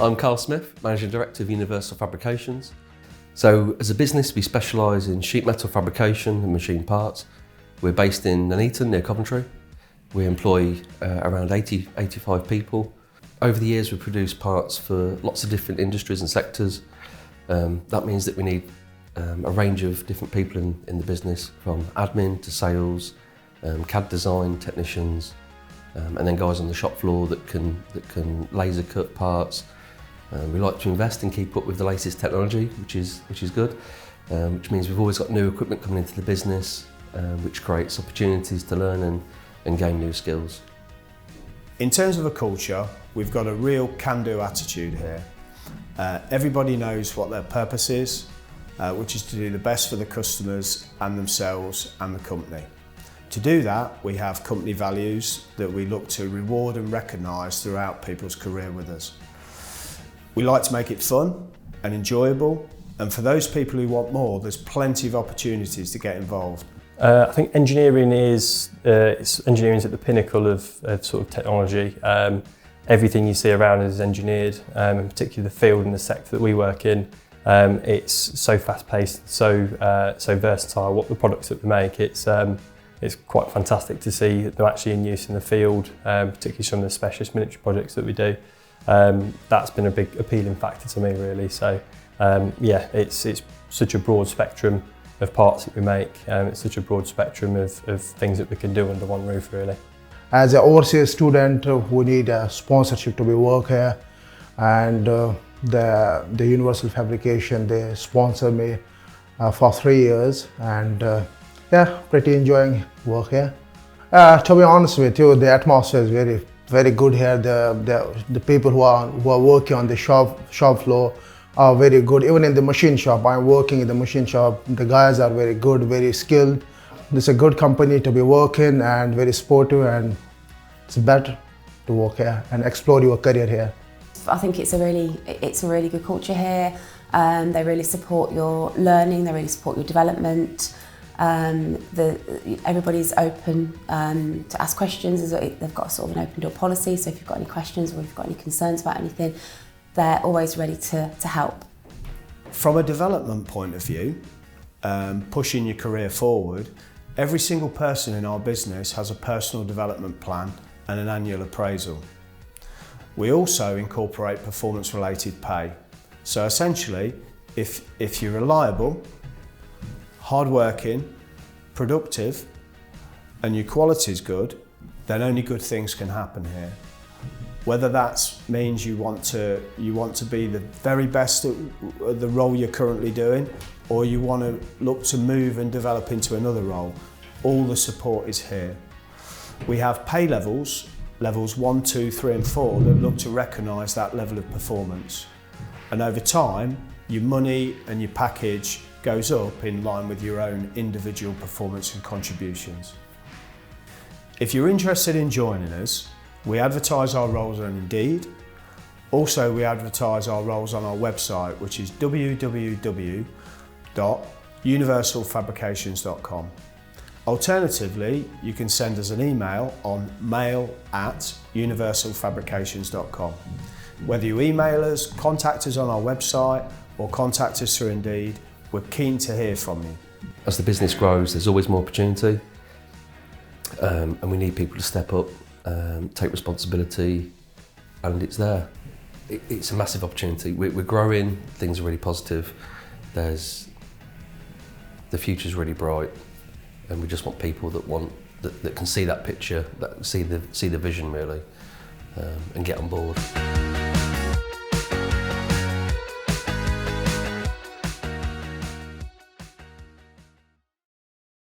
I'm Carl Smith, Managing Director of Universal Fabrications. So as a business, we specialise in sheet metal fabrication and machine parts. We're based in Nuneaton, near Coventry. We employ around 85 people. Over the years, we've produced parts for lots of different industries and sectors. That means that we need a range of different people in the business, from admin to sales, CAD design, technicians, and then guys on the shop floor that can laser cut parts. We like to invest and keep up with the latest technology, which is good, which means we've always got new equipment coming into the business, which creates opportunities to learn and gain new skills. In terms of a culture, we've got a real can-do attitude here. Everybody knows what their purpose is, which is to do the best for the customers and themselves and the company. To do that, we have company values that we look to reward and recognise throughout people's career with us. We like to make it fun and enjoyable, and for those people who want more, there's plenty of opportunities to get involved. I think engineering is engineering's at the pinnacle of sort of technology. Everything you see around is engineered, and particularly the field and the sector that we work in. It's so fast-paced, so versatile. What the products that we make, it's quite fantastic to see they're actually in use in the field, particularly some of the specialist miniature projects that we do. That's been a big appealing factor to me, really. So yeah, it's such a broad spectrum of parts that we make. It's such a broad spectrum of things that we can do under one roof, really. As an overseas student, we need a sponsorship to be work here, and the Universal Fabrication, they sponsor me for 3 years, and yeah, pretty enjoying work here. To be honest with you, the atmosphere is very good here. The people who are working on the shop floor are very good. Even in the machine shop, I'm working in the machine shop. The guys are very good, very skilled. It's a good company to be working and very sportive, and it's better to work here and explore your career here. I think it's a really good culture here. They really support your learning. They really support your development. Everybody's open to ask questions. They've got sort of an open door policy, so if you've got any questions or if you've got any concerns about anything, they're always ready to help. From a development point of view, pushing your career forward, every single person in our business has a personal development plan and an annual appraisal. We also incorporate performance-related pay. So essentially, if you're reliable, hard-working, productive, and your quality is good, then only good things can happen here. Whether that means you want to be the very best at the role you're currently doing, or you want to look to move and develop into another role, all the support is here. We have pay levels 1, 2, 3 and 4 that look to recognise that level of performance. And over time, your money and your package goes up in line with your own individual performance and contributions. If you're interested in joining us, we advertise our roles on Indeed. Also, we advertise our roles on our website, which is www.universalfabrications.com. Alternatively, you can send us an email on mail@universalfabrications.com. Whether you email us, contact us on our website, or contact us through Indeed, we're keen to hear from you. As the business grows, there's always more opportunity, and we need people to step up, take responsibility, and it's there. It's a massive opportunity. We're growing, things are really positive. The future's really bright, and we just want people that can see that picture, that see the vision really, and get on board.